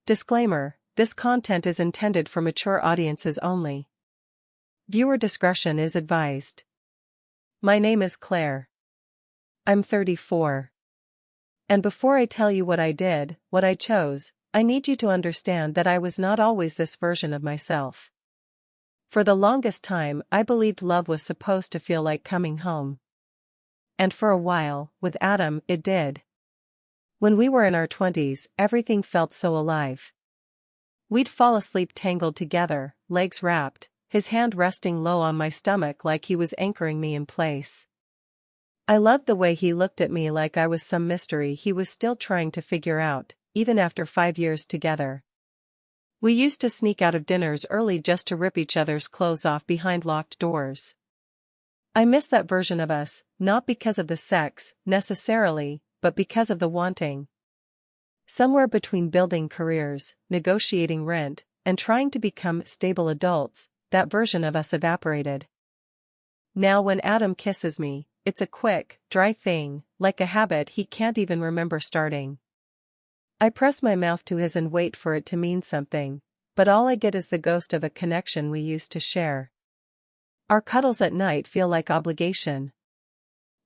Disclaimer: this content is intended for mature audiences only. Viewer discretion is advised. My name is Claire. I'm 34. And before I tell you what I did, what I chose, I need you to understand that I was not always this version of myself. For the longest time, I believed love was supposed to feel like coming home. And for a while, with Adam, it did. When we were in our 20s, everything felt so alive. We'd fall asleep tangled together, legs wrapped, his hand resting low on my stomach like he was anchoring me in place. I loved the way he looked at me like I was some mystery he was still trying to figure out, even after 5 years together. We used to sneak out of dinners early just to rip each other's clothes off behind locked doors. I miss that version of us, not because of the sex, necessarily, but because of the wanting. Somewhere between building careers, negotiating rent, and trying to become stable adults, that version of us evaporated. Now when Adam kisses me, it's a quick, dry thing, like a habit he can't even remember starting. I press my mouth to his and wait for it to mean something, but all I get is the ghost of a connection we used to share. Our cuddles at night feel like obligation.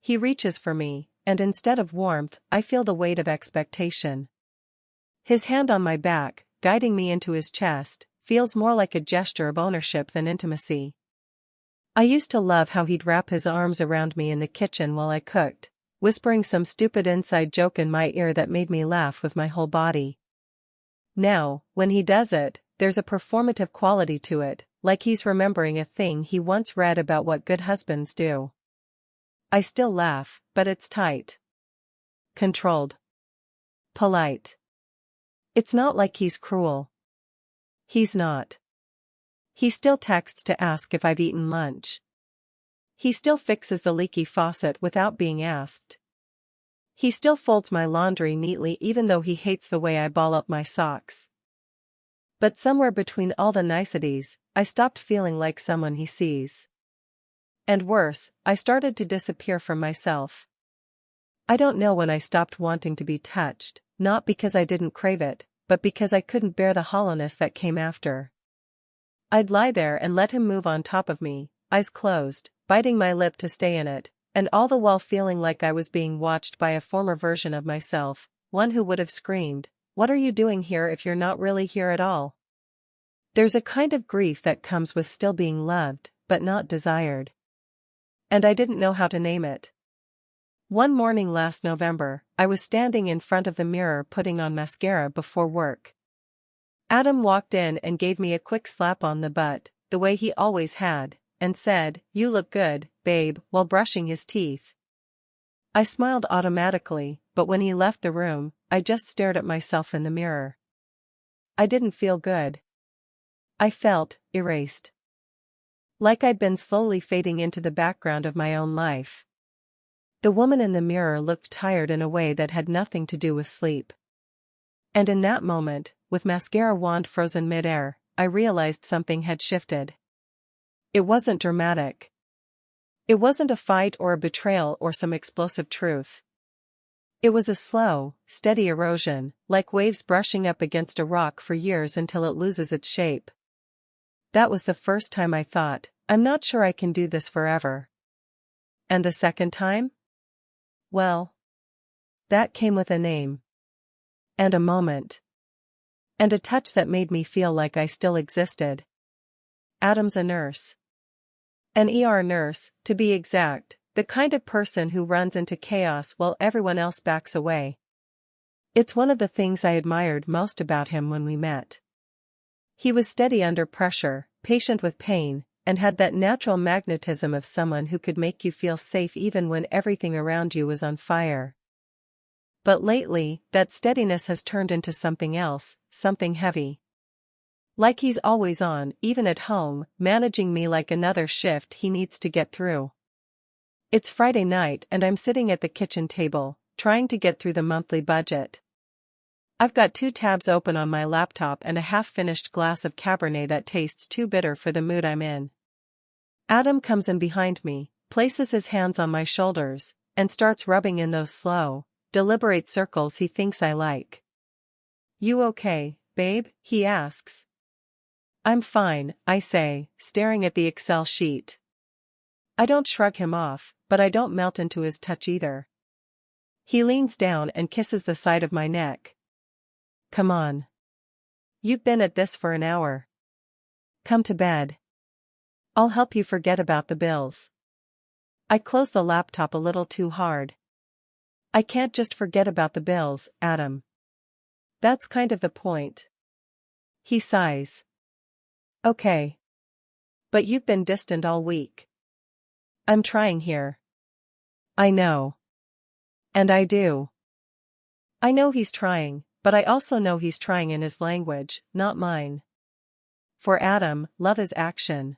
He reaches for me, and instead of warmth, I feel the weight of expectation. His hand on my back, guiding me into his chest, feels more like a gesture of ownership than intimacy. I used to love how he'd wrap his arms around me in the kitchen while I cooked, whispering some stupid inside joke in my ear that made me laugh with my whole body. Now, when he does it, there's a performative quality to it, like he's remembering a thing he once read about what good husbands do. I still laugh, but it's tight. Controlled. Polite. It's not like he's cruel. He's not. He still texts to ask if I've eaten lunch. He still fixes the leaky faucet without being asked. He still folds my laundry neatly even though he hates the way I ball up my socks. But somewhere between all the niceties, I stopped feeling like someone he sees. And worse, I started to disappear from myself. I don't know when I stopped wanting to be touched, not because I didn't crave it, but because I couldn't bear the hollowness that came after. I'd lie there and let him move on top of me, eyes closed, biting my lip to stay in it, and all the while feeling like I was being watched by a former version of myself, one who would have screamed, "What are you doing here if you're not really here at all?" There's a kind of grief that comes with still being loved, but not desired. And I didn't know how to name it. One morning last November, I was standing in front of the mirror putting on mascara before work. Adam walked in and gave me a quick slap on the butt, the way he always had, and said, "You look good, babe," while brushing his teeth. I smiled automatically, but when he left the room, I just stared at myself in the mirror. I didn't feel good. I felt erased. Like I'd been slowly fading into the background of my own life. The woman in the mirror looked tired in a way that had nothing to do with sleep. And in that moment, with mascara wand frozen midair, I realized something had shifted. It wasn't dramatic. It wasn't a fight or a betrayal or some explosive truth. It was a slow, steady erosion, like waves brushing up against a rock for years until it loses its shape. That was the first time I thought, I'm not sure I can do this forever. And the second time? Well, that came with a name. And a moment. And a touch that made me feel like I still existed. Adam's a nurse. An ER nurse, to be exact, the kind of person who runs into chaos while everyone else backs away. It's one of the things I admired most about him when we met. He was steady under pressure, patient with pain, and had that natural magnetism of someone who could make you feel safe even when everything around you was on fire. But lately, that steadiness has turned into something else, something heavy. Like he's always on, even at home, managing me like another shift he needs to get through. It's Friday night and I'm sitting at the kitchen table, trying to get through the monthly budget. I've got 2 tabs open on my laptop and a half-finished glass of Cabernet that tastes too bitter for the mood I'm in. Adam comes in behind me, places his hands on my shoulders, and starts rubbing in those slow, deliberate circles he thinks I like. "You okay?" babe?" he asks. "I'm fine," I say, staring at the Excel sheet. I don't shrug him off, but I don't melt into his touch either. He leans down and kisses the side of my neck. "Come on. You've been at this for an hour. Come to bed. I'll help you forget about the bills." I close the laptop a little too hard. "I can't just forget about the bills, Adam. That's kind of the point." He sighs. "Okay. But you've been distant all week." "I'm trying here." "I know. And I do." I know he's trying, but I also know he's trying in his language, not mine. For Adam, love is action.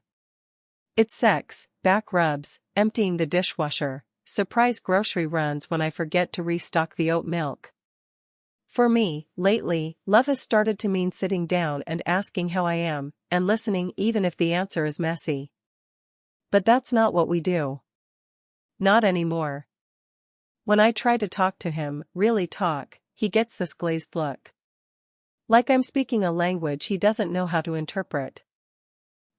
It's sex, back rubs, emptying the dishwasher, surprise grocery runs when I forget to restock the oat milk. For me, lately, love has started to mean sitting down and asking how I am, and listening even if the answer is messy. But that's not what we do. Not anymore. When I try to talk to him, really talk, he gets this glazed look. Like I'm speaking a language he doesn't know how to interpret.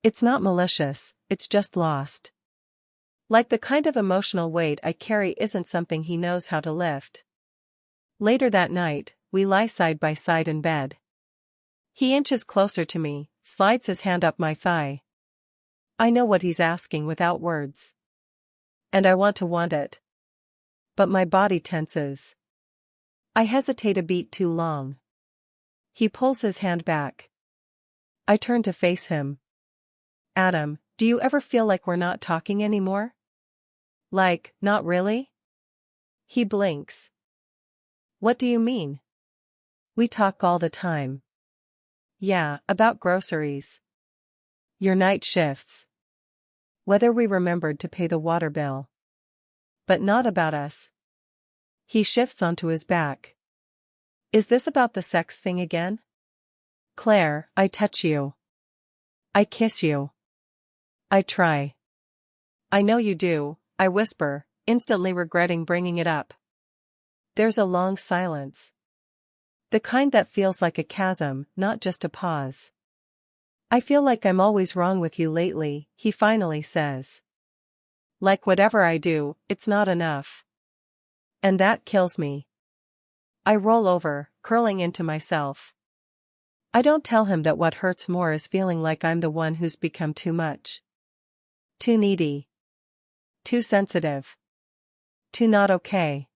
It's not malicious, it's just lost. Like the kind of emotional weight I carry isn't something he knows how to lift. Later that night, we lie side by side in bed. He inches closer to me, slides his hand up my thigh. I know what he's asking without words. And I want it. But my body tenses. I hesitate a beat too long. He pulls his hand back. I turn to face him. "Adam, do you ever feel like we're not talking anymore? Like, not really?" He blinks. "What do you mean?" "We talk all the time." "Yeah, about groceries. Your night shifts. Whether we remembered to pay the water bill. But not about us." He shifts onto his back. "Is this about the sex thing again?" "Claire, I touch you. I kiss you. I try." "I know you do," I whisper, instantly regretting bringing it up. There's a long silence. The kind that feels like a chasm, not just a pause. "I feel like I'm always wrong with you lately," he finally says. "Like whatever I do, it's not enough." And that kills me. I roll over, curling into myself. I don't tell him that what hurts more is feeling like I'm the one who's become too much. Too needy. Too sensitive. Too not okay.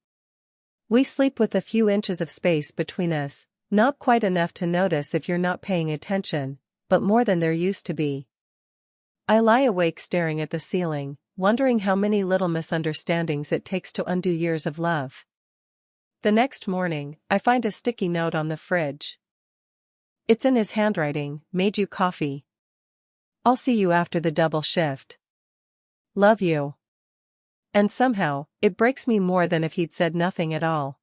We sleep with a few inches of space between us, not quite enough to notice if you're not paying attention, but more than there used to be. I lie awake staring at the ceiling, wondering how many little misunderstandings it takes to undo years of love. The next morning, I find a sticky note on the fridge. It's in his handwriting, "Made you coffee. I'll see you after the double shift. Love you." And somehow, it breaks me more than if he'd said nothing at all.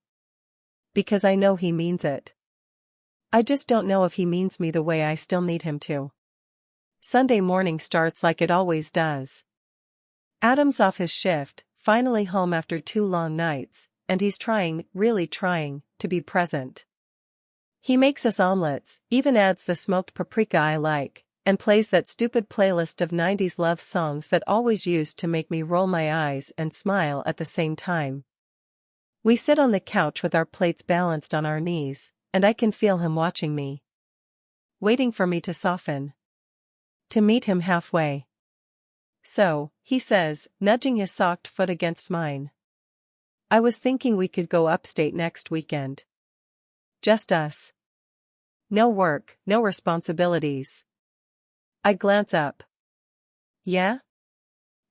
Because I know he means it. I just don't know if he means me the way I still need him to. Sunday morning starts like it always does. Adam's off his shift, finally home after 2 long nights, and he's trying, really trying, to be present. He makes us omelets, even adds the smoked paprika I like, and plays that stupid playlist of 90s love songs that always used to make me roll my eyes and smile at the same time. We sit on the couch with our plates balanced on our knees, and I can feel him watching me. Waiting for me to soften. To meet him halfway. "So," he says, nudging his socked foot against mine. "I was thinking we could go upstate next weekend. Just us. No work, no responsibilities." I glance up. "Yeah?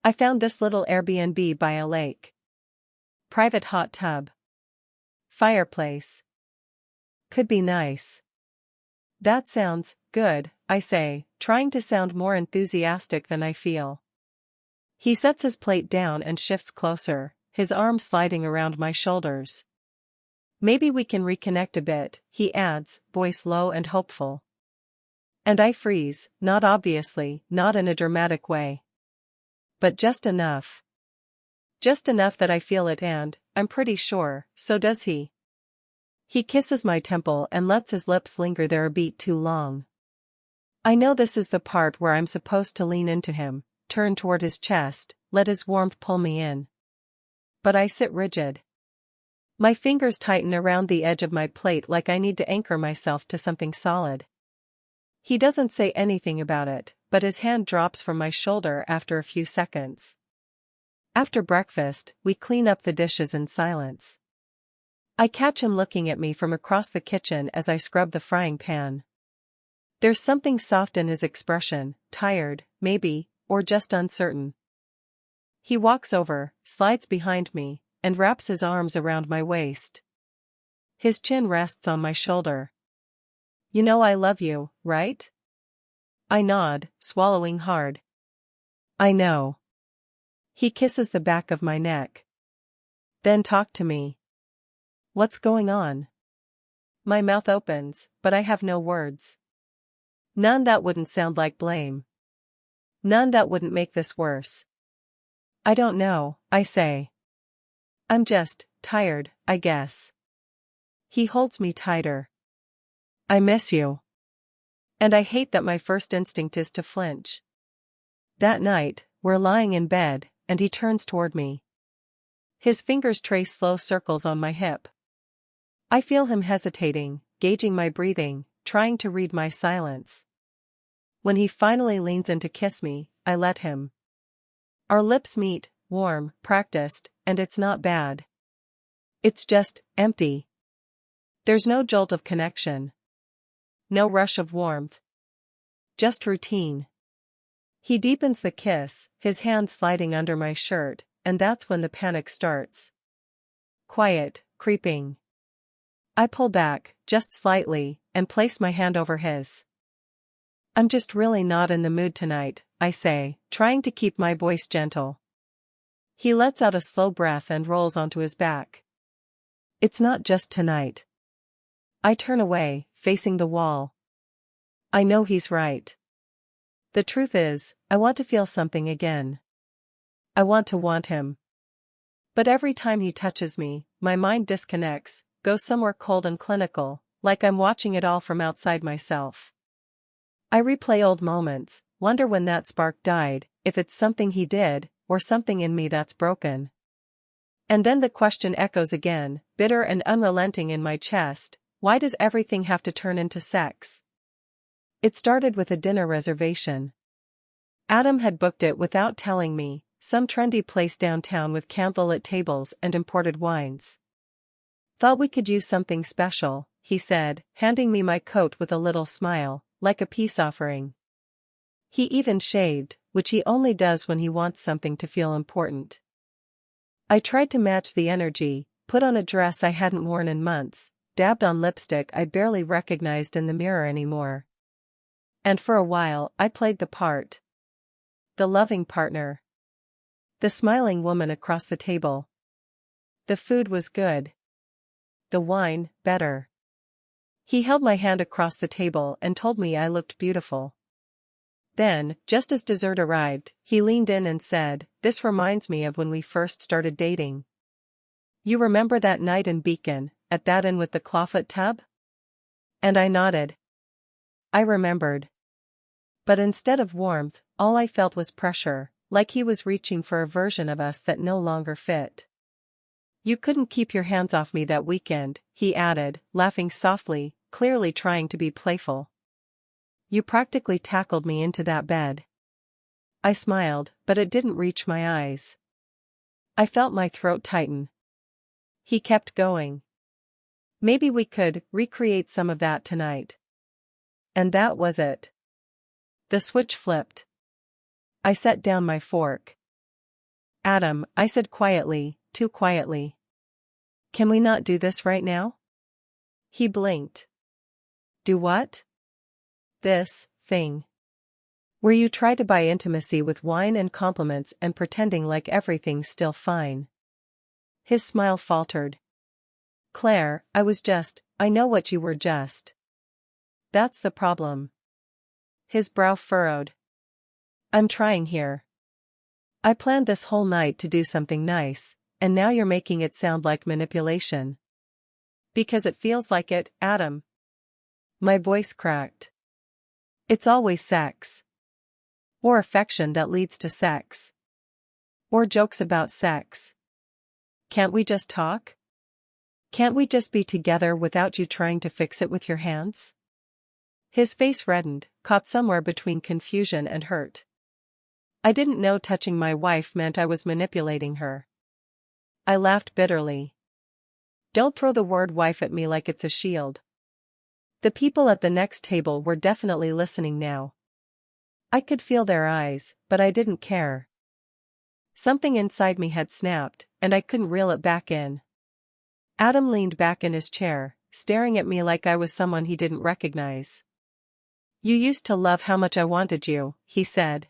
I found this little Airbnb by a lake. Private hot tub. Fireplace. Could be nice." "That sounds good," I say, trying to sound more enthusiastic than I feel. He sets his plate down and shifts closer, his arm sliding around my shoulders. "Maybe we can reconnect a bit," he adds, voice low and hopeful. And I freeze, not obviously, not in a dramatic way. But just enough. Just enough that I feel it and, I'm pretty sure, so does he. He kisses my temple and lets his lips linger there a beat too long. I know this is the part where I'm supposed to lean into him, turn toward his chest, let his warmth pull me in. But I sit rigid. My fingers tighten around the edge of my plate like I need to anchor myself to something solid. He doesn't say anything about it, but his hand drops from my shoulder after a few seconds. After breakfast, we clean up the dishes in silence. I catch him looking at me from across the kitchen as I scrub the frying pan. There's something soft in his expression, tired, maybe, or just uncertain. He walks over, slides behind me, and wraps his arms around my waist. His chin rests on my shoulder. You know I love you, right? I nod, swallowing hard. I know. He kisses the back of my neck. Then talk to me. What's going on? My mouth opens, but I have no words. None that wouldn't sound like blame. None that wouldn't make this worse. I don't know, I say. I'm just tired, I guess. He holds me tighter. I miss you. And I hate that my first instinct is to flinch. That night, we're lying in bed, and he turns toward me. His fingers trace slow circles on my hip. I feel him hesitating, gauging my breathing, trying to read my silence. When he finally leans in to kiss me, I let him. Our lips meet, warm, practiced, and it's not bad. It's just empty. There's no jolt of connection. No rush of warmth. Just routine. He deepens the kiss, his hand sliding under my shirt, and that's when the panic starts. Quiet, creeping. I pull back, just slightly, and place my hand over his. I'm just really not in the mood tonight, I say, trying to keep my voice gentle. He lets out a slow breath and rolls onto his back. It's not just tonight. I turn away, facing the wall. I know he's right. The truth is, I want to feel something again. I want him. But every time he touches me, my mind disconnects, goes somewhere cold and clinical, like I'm watching it all from outside myself. I replay old moments, wonder when that spark died, if it's something he did, or something in me that's broken. And then the question echoes again, bitter and unrelenting in my chest, why does everything have to turn into sex? It started with a dinner reservation. Adam had booked it without telling me, some trendy place downtown with candlelit tables and imported wines. Thought we could use something special, he said, handing me my coat with a little smile, like a peace offering. He even shaved, which he only does when he wants something to feel important. I tried to match the energy, put on a dress I hadn't worn in months, dabbed on lipstick I barely recognized in the mirror anymore. And for a while I played the part. The loving partner. The smiling woman across the table. The food was good. The wine, better. He held my hand across the table and told me I looked beautiful. Then, just as dessert arrived, he leaned in and said, "This reminds me of when we first started dating. You remember that night in Beacon, at that inn with the clawfoot tub?" And I nodded. I remembered. But instead of warmth, all I felt was pressure, like he was reaching for a version of us that no longer fit. "You couldn't keep your hands off me that weekend," he added, laughing softly, clearly trying to be playful. "You practically tackled me into that bed." I smiled, but it didn't reach my eyes. I felt my throat tighten. He kept going. "Maybe we could recreate some of that tonight." And that was it. The switch flipped. I set down my fork. "Adam," I said quietly, too quietly. "Can we not do this right now?" He blinked. "Do what?" "This thing. Where you try to buy intimacy with wine and compliments and pretending like everything's still fine." His smile faltered. "Claire, I know what you were just. That's the problem." His brow furrowed. "I'm trying here. I planned this whole night to do something nice, and now you're making it sound like manipulation." Because it feels like it, Adam. My voice cracked. It's always sex. Or affection that leads to sex. Or jokes about sex. Can't we just talk? Can't we just be together without you trying to fix it with your hands? His face reddened, caught somewhere between confusion and hurt. I didn't know touching my wife meant I was manipulating her. I laughed bitterly. Don't throw the word wife at me like it's a shield. The people at the next table were definitely listening now. I could feel their eyes, but I didn't care. Something inside me had snapped, and I couldn't reel it back in. Adam leaned back in his chair, staring at me like I was someone he didn't recognize. You used to love how much I wanted you, he said.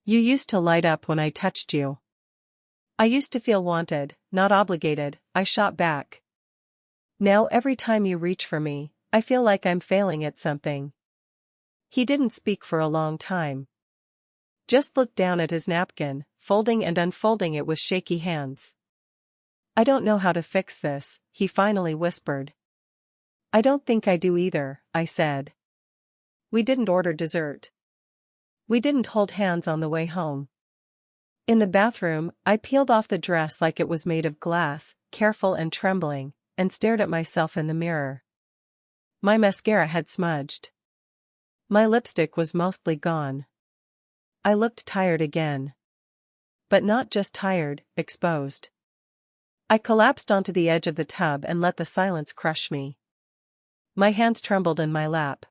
You used to light up when I touched you. I used to feel wanted, not obligated, I shot back. Now every time you reach for me, I feel like I'm failing at something. He didn't speak for a long time. Just looked down at his napkin, folding and unfolding it with shaky hands. I don't know how to fix this, he finally whispered. I don't think I do either, I said. We didn't order dessert. We didn't hold hands on the way home. In the bathroom, I peeled off the dress like it was made of glass, careful and trembling, and stared at myself in the mirror. My mascara had smudged. My lipstick was mostly gone. I looked tired again. But not just tired, exposed. I collapsed onto the edge of the tub and let the silence crush me. My hands trembled in my lap.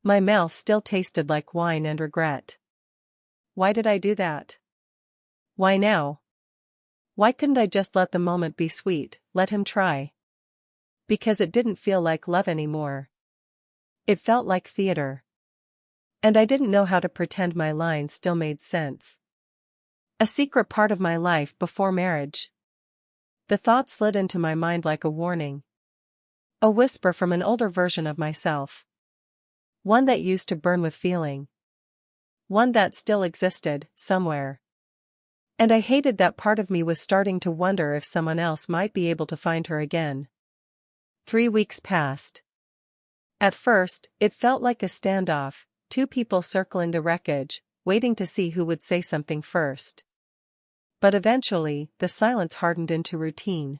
My mouth still tasted like wine and regret. Why did I do that? Why now? Why couldn't I just let the moment be sweet, let him try? Because it didn't feel like love anymore. It felt like theater. And I didn't know how to pretend my lines still made sense. A secret part of my life before marriage. The thought slid into my mind like a warning. A whisper from an older version of myself. One that used to burn with feeling. One that still existed, somewhere. And I hated that part of me was starting to wonder if someone else might be able to find her again. 3 weeks passed. At first, it felt like a standoff, two people circling the wreckage, waiting to see who would say something first. But eventually, the silence hardened into routine.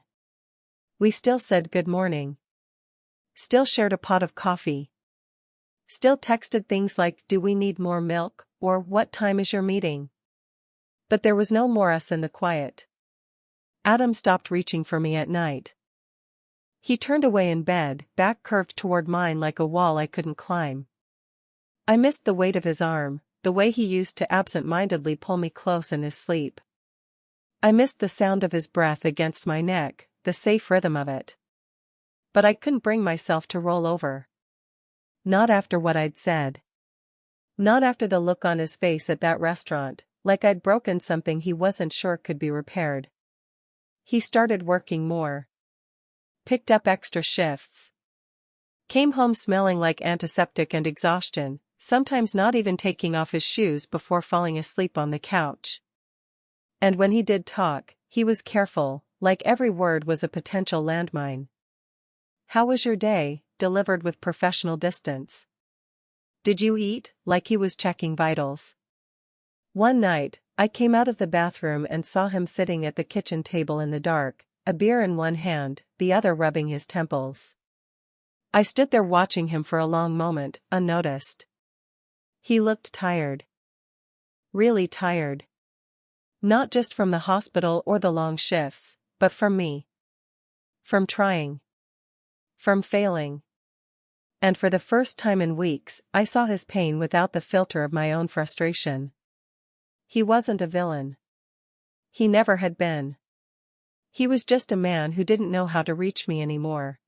We still said good morning. Still shared a pot of coffee. Still texted things like, do we need more milk, or what time is your meeting? But there was no more us in the quiet. Adam stopped reaching for me at night. He turned away in bed, back curved toward mine like a wall I couldn't climb. I missed the weight of his arm, the way he used to absent-mindedly pull me close in his sleep. I missed the sound of his breath against my neck, the safe rhythm of it. But I couldn't bring myself to roll over. Not after what I'd said. Not after the look on his face at that restaurant, like I'd broken something he wasn't sure could be repaired. He started working more. Picked up extra shifts. Came home smelling like antiseptic and exhaustion, sometimes not even taking off his shoes before falling asleep on the couch. And when he did talk, he was careful, like every word was a potential landmine. How was your day? Delivered with professional distance. Did you eat? Like he was checking vitals. One night, I came out of the bathroom and saw him sitting at the kitchen table in the dark, a beer in one hand, the other rubbing his temples. I stood there watching him for a long moment, unnoticed. He looked tired. Really tired. Not just from the hospital or the long shifts, but from me. From trying. From failing. And for the first time in weeks, I saw his pain without the filter of my own frustration. He wasn't a villain. He never had been. He was just a man who didn't know how to reach me anymore.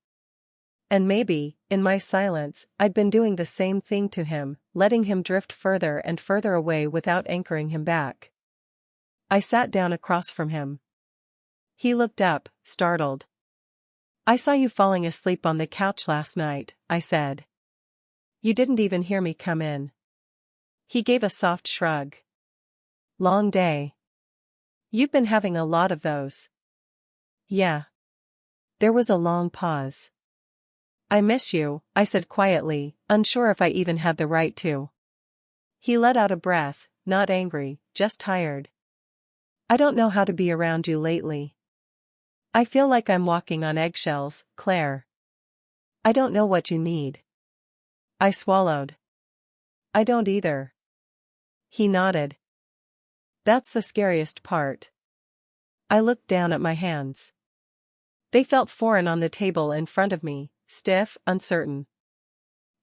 And maybe, in my silence, I'd been doing the same thing to him, letting him drift further and further away without anchoring him back. I sat down across from him. He looked up, startled. I saw you falling asleep on the couch last night, I said. You didn't even hear me come in. He gave a soft shrug. Long day. You've been having a lot of those. Yeah. There was a long pause. "I miss you," I said quietly, unsure if I even had the right to. He let out a breath, not angry, just tired. "I don't know how to be around you lately. I feel like I'm walking on eggshells, Claire. I don't know what you need." I swallowed. "I don't either." He nodded. "That's the scariest part." I looked down at my hands. They felt foreign on the table in front of me, stiff, uncertain.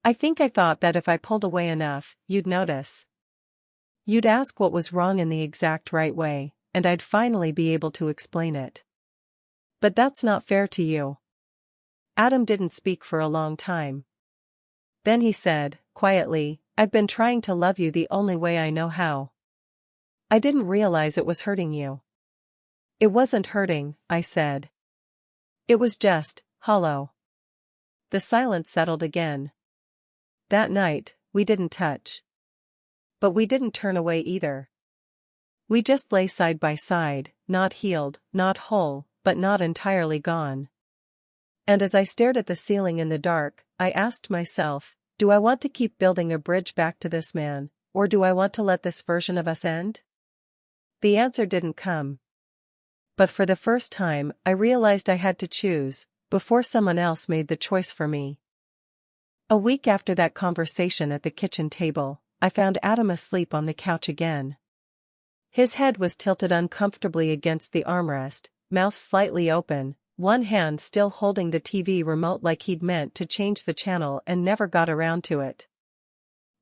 I think I thought that if I pulled away enough, you'd notice. You'd ask what was wrong in the exact right way, and I'd finally be able to explain it. But that's not fair to you. Adam didn't speak for a long time. Then he said, quietly, "I've been trying to love you the only way I know how. I didn't realize it was hurting you." "It wasn't hurting," I said. "It was just hollow." The silence settled again. That night, we didn't touch. But we didn't turn away either. We just lay side by side, not healed, not whole, but not entirely gone. And as I stared at the ceiling in the dark, I asked myself, do I want to keep building a bridge back to this man, or do I want to let this version of us end? The answer didn't come. But for the first time, I realized I had to choose, before someone else made the choice for me. A week after that conversation at the kitchen table, I found Adam asleep on the couch again. His head was tilted uncomfortably against the armrest, mouth slightly open, one hand still holding the TV remote like he'd meant to change the channel and never got around to it.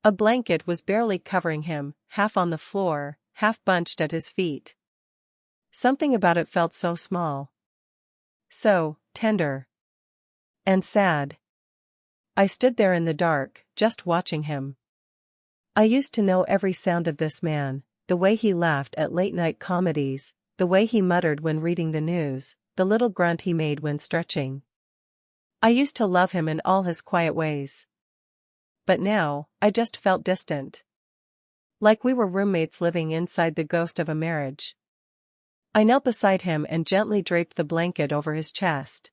A blanket was barely covering him, half on the floor, half bunched at his feet. Something about it felt so small. So tender. And sad. I stood there in the dark, just watching him. I used to know every sound of this man, the way he laughed at late-night comedies, the way he muttered when reading the news, the little grunt he made when stretching. I used to love him in all his quiet ways. But now, I just felt distant. Like we were roommates living inside the ghost of a marriage. I knelt beside him and gently draped the blanket over his chest.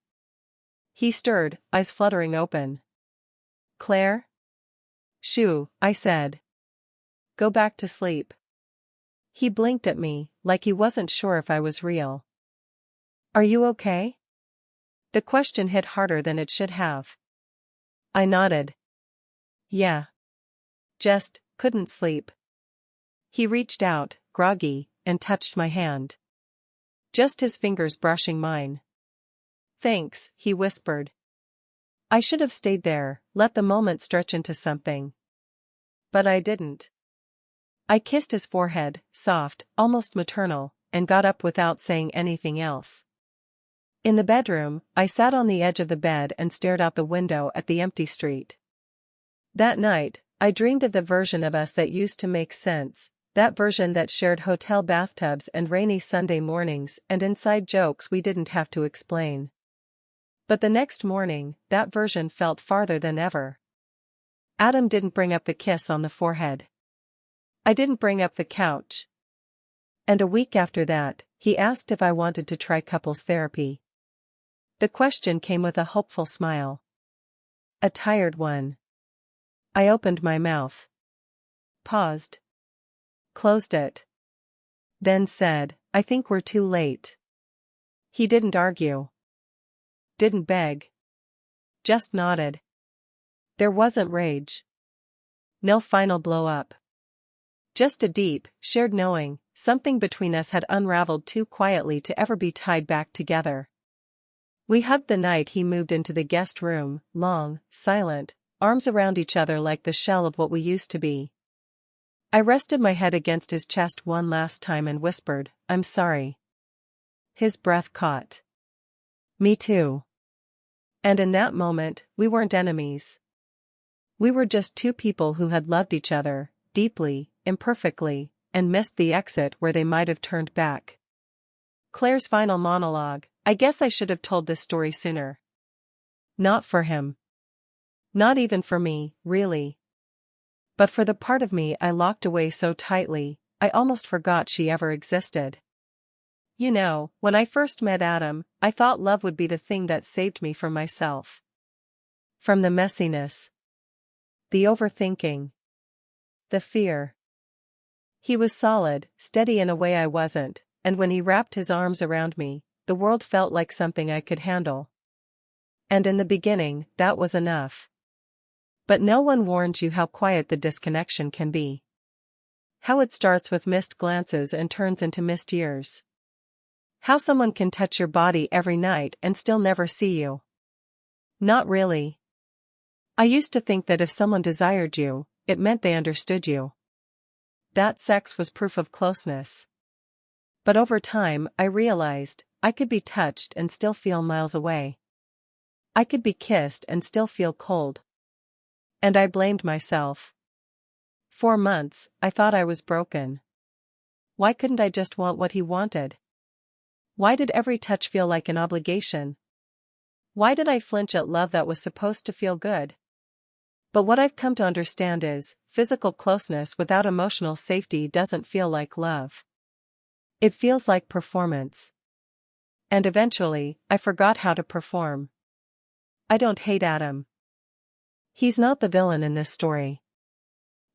He stirred, eyes fluttering open. "Claire?" "Shoo," I said. "Go back to sleep." He blinked at me, like he wasn't sure if I was real. "Are you okay?" The question hit harder than it should have. I nodded. "Yeah. Just couldn't sleep." He reached out, groggy, and touched my hand. Just his fingers brushing mine. "Thanks," he whispered. I should have stayed there, let the moment stretch into something. But I didn't. I kissed his forehead, soft, almost maternal, and got up without saying anything else. In the bedroom, I sat on the edge of the bed and stared out the window at the empty street. That night, I dreamed of the version of us that used to make sense, that version that shared hotel bathtubs and rainy Sunday mornings and inside jokes we didn't have to explain. But the next morning, that version felt farther than ever. Adam didn't bring up the kiss on the forehead. I didn't bring up the couch. And a week after that, he asked if I wanted to try couples therapy. The question came with a hopeful smile. A tired one. I opened my mouth. Paused. Closed it. Then said, "I think we're too late." He didn't argue. Didn't beg. Just nodded. There wasn't rage. No final blow-up. Just a deep, shared knowing, something between us had unraveled too quietly to ever be tied back together. We hugged the night he moved into the guest room, long, silent, arms around each other like the shell of what we used to be. I rested my head against his chest one last time and whispered, "I'm sorry." His breath caught. Me too. And in that moment, we weren't enemies. We were just two people who had loved each other, deeply, imperfectly, and missed the exit where they might have turned back. Claire's final monologue, I guess I should have told this story sooner. Not for him. Not even for me, really. But for the part of me I locked away so tightly, I almost forgot she ever existed. You know, when I first met Adam, I thought love would be the thing that saved me from myself. From the messiness. The overthinking. The fear. He was solid, steady in a way I wasn't, and when he wrapped his arms around me, the world felt like something I could handle. And in the beginning, that was enough. But no one warns you how quiet the disconnection can be. How it starts with missed glances and turns into missed years. How someone can touch your body every night and still never see you. Not really. I used to think that if someone desired you, it meant they understood you. That sex was proof of closeness. But over time, I realized, I could be touched and still feel miles away. I could be kissed and still feel cold. And I blamed myself. For months, I thought I was broken. Why couldn't I just want what he wanted? Why did every touch feel like an obligation? Why did I flinch at love that was supposed to feel good? But what I've come to understand is, physical closeness without emotional safety doesn't feel like love. It feels like performance. And eventually, I forgot how to perform. I don't hate Adam. He's not the villain in this story.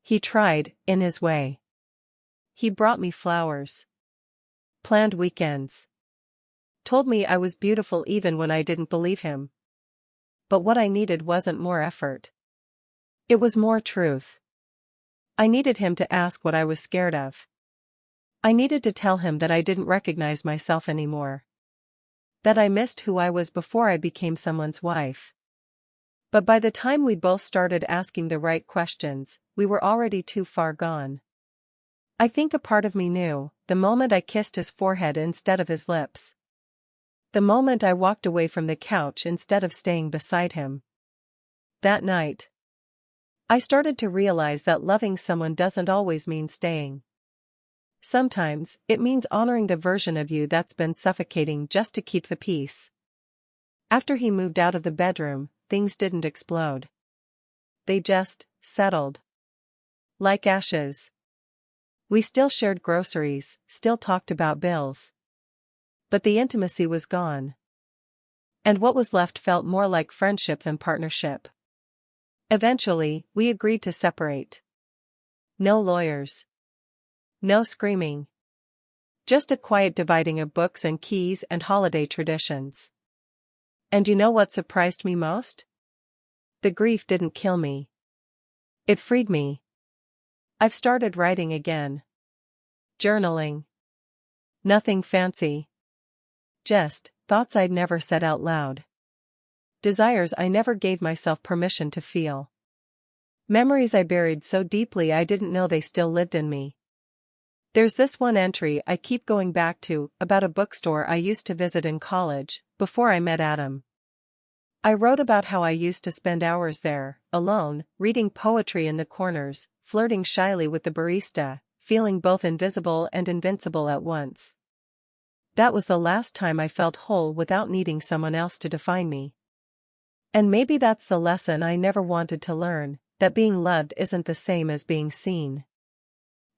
He tried, in his way. He brought me flowers. Planned weekends. Told me I was beautiful even when I didn't believe him. But what I needed wasn't more effort. It was more truth. I needed him to ask what I was scared of. I needed to tell him that I didn't recognize myself anymore. That I missed who I was before I became someone's wife. But by the time we both started asking the right questions, we were already too far gone. I think a part of me knew, the moment I kissed his forehead instead of his lips. The moment I walked away from the couch instead of staying beside him. That night, I started to realize that loving someone doesn't always mean staying. Sometimes, it means honoring the version of you that's been suffocating just to keep the peace. After he moved out of the bedroom, things didn't explode. They just settled. Like ashes. We still shared groceries, still talked about bills. But the intimacy was gone. And what was left felt more like friendship than partnership. Eventually, we agreed to separate. No lawyers. No screaming. Just a quiet dividing of books and keys and holiday traditions. And you know what surprised me most? The grief didn't kill me. It freed me. I've started writing again. Journaling. Nothing fancy. Just thoughts I'd never said out loud. Desires I never gave myself permission to feel. Memories I buried so deeply I didn't know they still lived in me. There's this one entry I keep going back to, about a bookstore I used to visit in college, before I met Adam. I wrote about how I used to spend hours there, alone, reading poetry in the corners, flirting shyly with the barista, feeling both invisible and invincible at once. That was the last time I felt whole without needing someone else to define me. And maybe that's the lesson I never wanted to learn, that being loved isn't the same as being seen.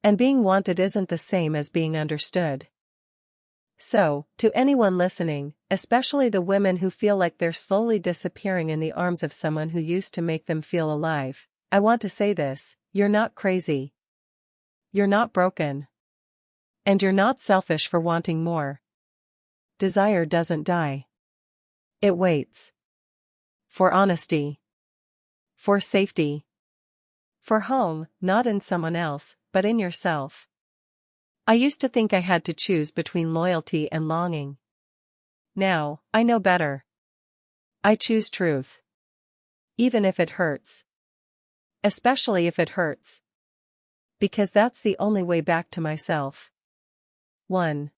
And being wanted isn't the same as being understood. So, to anyone listening, especially the women who feel like they're slowly disappearing in the arms of someone who used to make them feel alive, I want to say this: you're not crazy. You're not broken. And you're not selfish for wanting more. Desire doesn't die. It waits. For honesty. For safety. For home, not in someone else, but in yourself. I used to think I had to choose between loyalty and longing. Now, I know better. I choose truth. Even if it hurts. Especially if it hurts. Because that's the only way back to myself. 1.